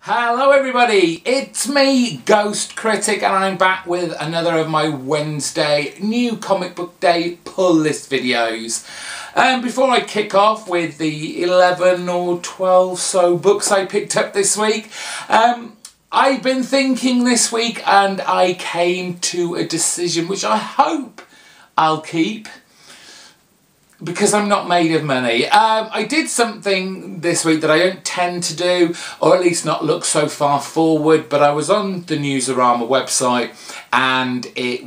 Hello everybody, it's me, GhostCritic, and I'm back with another of my Wednesday New Comic Book Day pull list videos. Before I kick off with the 11 or 12 so books I picked up this week, I've been thinking this week and I came to a decision which I hope I'll keep, because I'm not made of money. I did something this week that I don't tend to do, or at least not look so far forward, but I was on the Newsarama website and it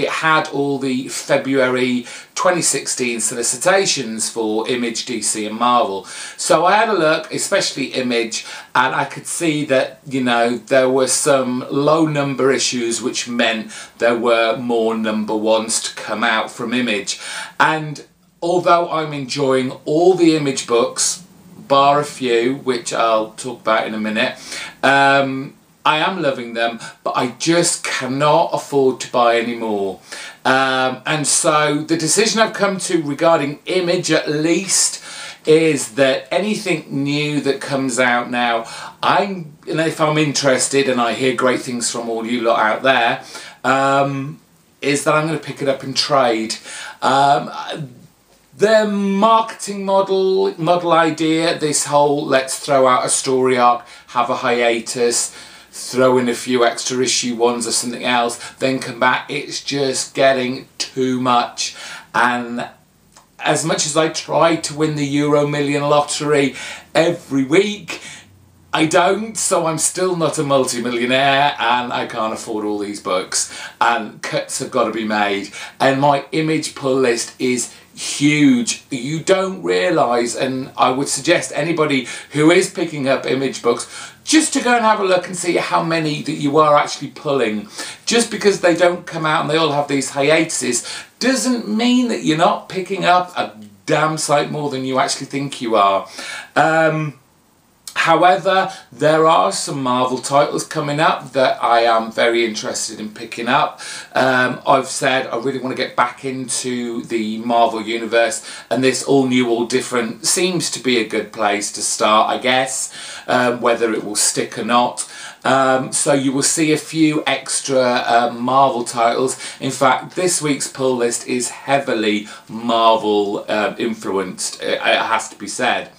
had all the February 2016 solicitations for Image, DC and Marvel. So I had a look, especially Image, and I could see that, you know, there were some low number issues, which meant there were more number ones to come out from Image. And although I'm enjoying all the Image books, bar a few, which I'll talk about in a minute, I am loving them, but I just cannot afford to buy any more. And so the decision I've come to regarding Image, at least, is that anything new that comes out now, if I'm interested and I hear great things from all you lot out there, is that I'm going to pick it up and trade. The marketing model idea, this whole let's throw out a story arc, have a hiatus, throw in a few extra issue ones or something else, then come back, it's just getting too much. And as much as I try to win the Euro Million lottery every week, I don't, so I'm still not a multi-millionaire and I can't afford all these books, and cuts have got to be made, and my Image pull list is huge. You don't realise, and I would suggest anybody who is picking up Image books just to go and have a look and see how many that you are actually pulling. Just because they don't come out and they all have these hiatuses doesn't mean that you're not picking up a damn sight more than you actually think you are. However, there are some Marvel titles coming up that I am very interested in picking up. I've said I really want to get back into the Marvel universe, and this all new, all different seems to be a good place to start, I guess, whether it will stick or not. So you will see a few extra Marvel titles. In fact, this week's pull list is heavily Marvel influenced, it has to be said.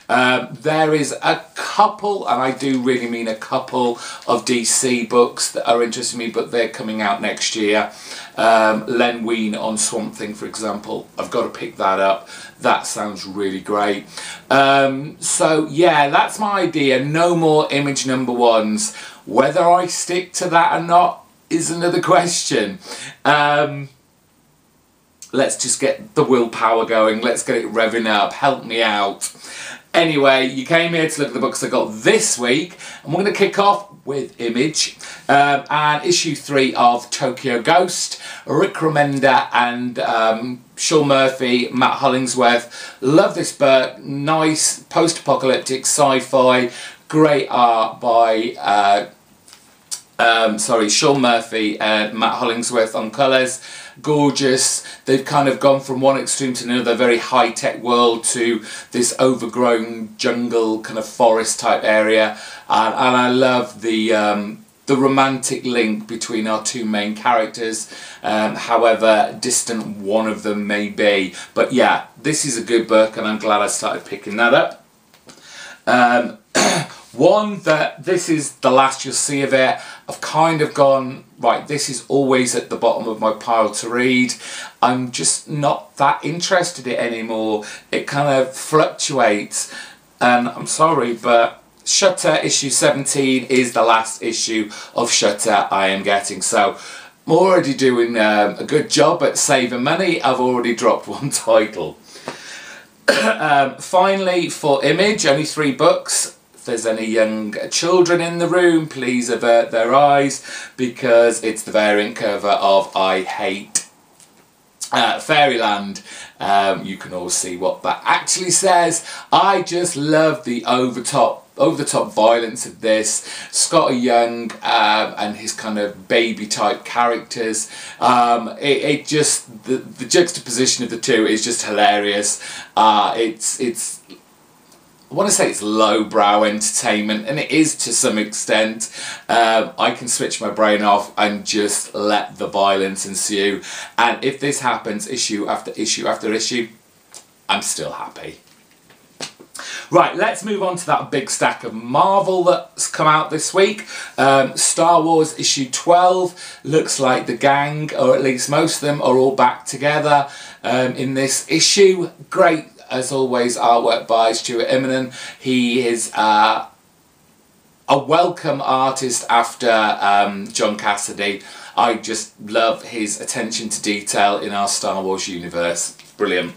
There is a couple, and I do really mean a couple, of DC books that are interesting me, but they're coming out next year. Len Wein on Swamp Thing, for example. I've got to pick that up. That sounds really great. So yeah, that's my idea. No more Image number ones. Whether I stick to that or not is another question. Let's just get the willpower going. Let's get it revving up. Help me out. Anyway, you came here to look at the books I got this week, and we're going to kick off with Image and issue 3 of Tokyo Ghost. Rick Remender and Sean Murphy, Matt Hollingsworth. Love this book. Nice post-apocalyptic sci-fi. Great art by Sean Murphy and Matt Hollingsworth on colours. Gorgeous. They've kind of gone from one extreme to another, very high-tech world, to this overgrown jungle kind of forest type area, and I love the romantic link between our two main characters, however distant one of them may be. But yeah, this is a good book and I'm glad I started picking that up. One that this is the last you'll see of it. I've kind of gone, right, this is always at the bottom of my pile to read. I'm just not that interested in it anymore. It kind of fluctuates, and I'm sorry, but Shutter issue 17 is the last issue of Shutter I am getting. So I'm already doing a good job at saving money. I've already dropped one title. Finally, for Image, only 3 books. If there's any young children in the room, please avert their eyes, because it's the variant cover of I Hate Fairyland. You can all see what that actually says. I just love the over-the-top violence of this. Scott Young and his kind of baby type characters. It just the juxtaposition of the two is just hilarious. It's I want to say it's lowbrow entertainment, and it is to some extent. I can switch my brain off and just let the violence ensue. And if this happens issue after issue after issue, I'm still happy. Right, let's move on to that big stack of Marvel that's come out this week. Star Wars issue 12. Looks like the gang, or at least most of them, are all back together in this issue. Great, as always, artwork by Stuart Immonen. He is a welcome artist after John Cassidy. I just love his attention to detail in our Star Wars universe. Brilliant.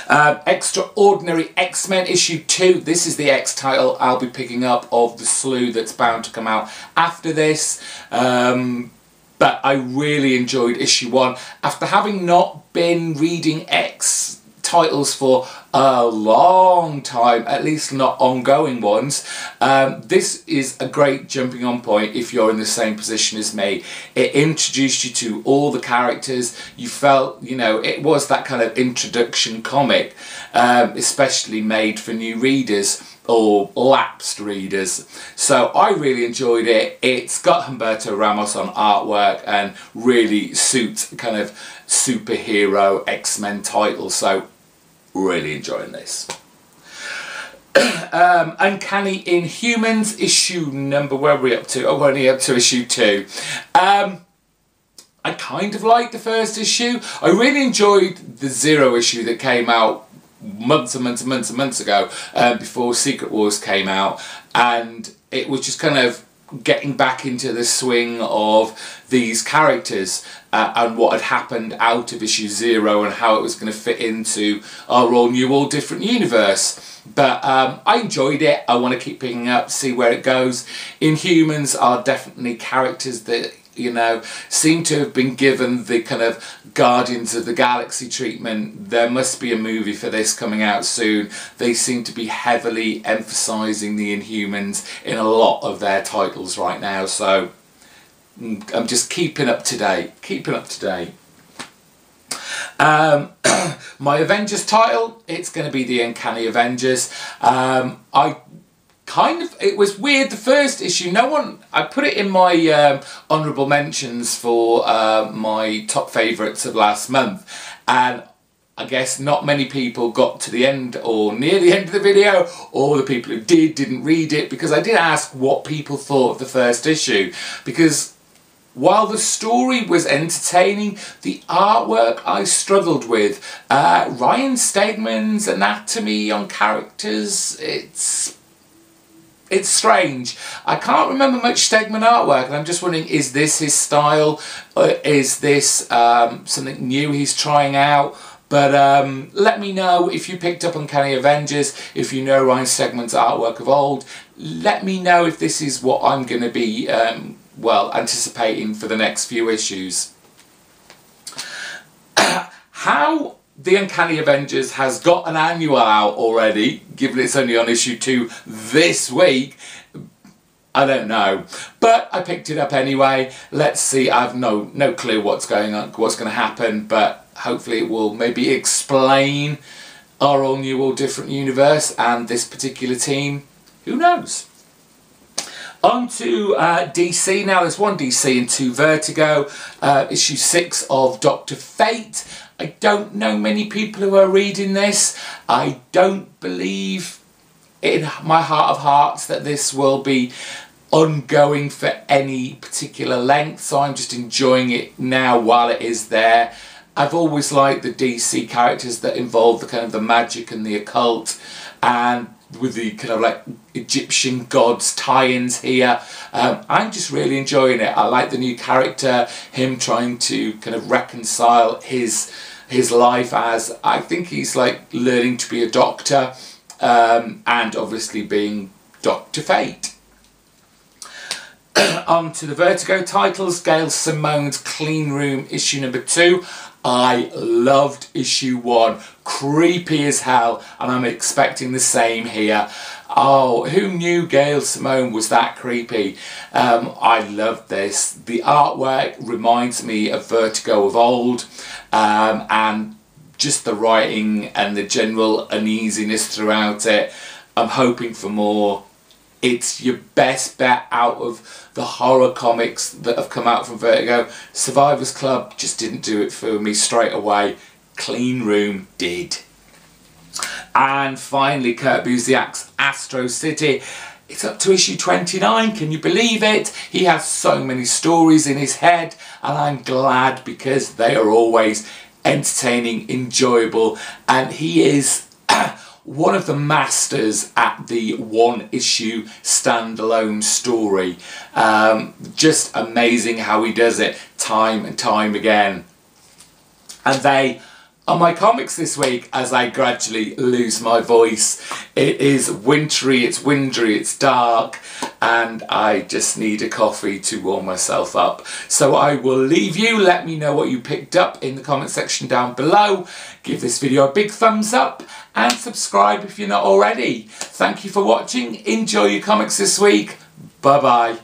Extraordinary X-Men issue 2. This is the X title I'll be picking up of the slew that's bound to come out after this. But I really enjoyed issue 1. After having not been reading X titles for a long time, at least not ongoing ones, this is a great jumping on point if you're in the same position as me. It introduced you to all the characters. You felt, you know, it was that kind of introduction comic, especially made for new readers or lapsed readers. So I really enjoyed it. It's got Humberto Ramos on artwork and really suits kind of superhero X-Men title, so really enjoying this. Uncanny Inhumans issue number, where are we up to? Oh, we're only up to issue 2. I kind of liked the first issue. I really enjoyed the Zero issue that came out months ago, before Secret Wars came out, and it was just kind of getting back into the swing of these characters and what had happened out of issue 0 and how it was going to fit into our all new, all different universe. But I enjoyed it. I want to keep picking up, see where it goes. Inhumans are definitely characters that, you know, seem to have been given the kind of Guardians of the Galaxy treatment. There must be a movie for this coming out soon. They seem to be heavily emphasising the Inhumans in a lot of their titles right now, so I'm just keeping up to date. My Avengers title, it's going to be the Uncanny Avengers. It was weird, the first issue, I put it in my honourable mentions for my top favourites of last month, and I guess not many people got to the end or near the end of the video, or the people who didn't read it, because I did ask what people thought of the first issue, because while the story was entertaining, the artwork I struggled with. Ryan Stegman's anatomy on characters, it's strange. I can't remember much Stegman artwork, and I'm just wondering, is this his style? Is this something new he's trying out? But let me know if you picked up Uncanny Avengers, if you know Ryan Stegman's artwork of old. Let me know if this is what I'm going to be, well, anticipating for the next few issues. How the Uncanny Avengers has got an annual out already, given it's only on issue 2 this week, I don't know. But I picked it up anyway. Let's see. I have no clue what's going on, what's going to happen, but hopefully it will maybe explain our all new, all different universe and this particular team. Who knows? On to DC now. There's 1 DC and 2 Vertigo. Issue 6 of Dr. Fate. I don't know many people who are reading this. I don't believe in my heart of hearts that this will be ongoing for any particular length, so I'm just enjoying it now while it is there. I've always liked the DC characters that involve the kind of the magic and the occult, and with the kind of like Egyptian gods tie-ins here. I'm just really enjoying it. I like the new character, him trying to kind of reconcile his life as, I think he's like learning to be a doctor, and obviously being Dr. Fate. On to the Vertigo titles. Gail Simone's Clean Room issue number 2. I loved issue 1. Creepy as hell, and I'm expecting the same here. Oh, who knew Gail Simone was that creepy? I loved this. The artwork reminds me of Vertigo of old, and just the writing and the general uneasiness throughout it. I'm hoping for more. It's your best bet out of the horror comics that have come out from Vertigo. Survivors Club just didn't do it for me straight away. Clean Room did. And finally, Kurt Busiek's Astro City. It's up to issue 29, can you believe it? He has so many stories in his head, and I'm glad because they are always entertaining, enjoyable, and he is one of the masters at the one-issue standalone story. Just amazing how he does it time and time again. And they are my comics this week as I gradually lose my voice. It is wintry, it's dark, and I just need a coffee to warm myself up. So I will leave you. Let me know what you picked up in the comment section down below. Give this video a big thumbs up and subscribe if you're not already. Thank you for watching. Enjoy your comics this week. Bye bye.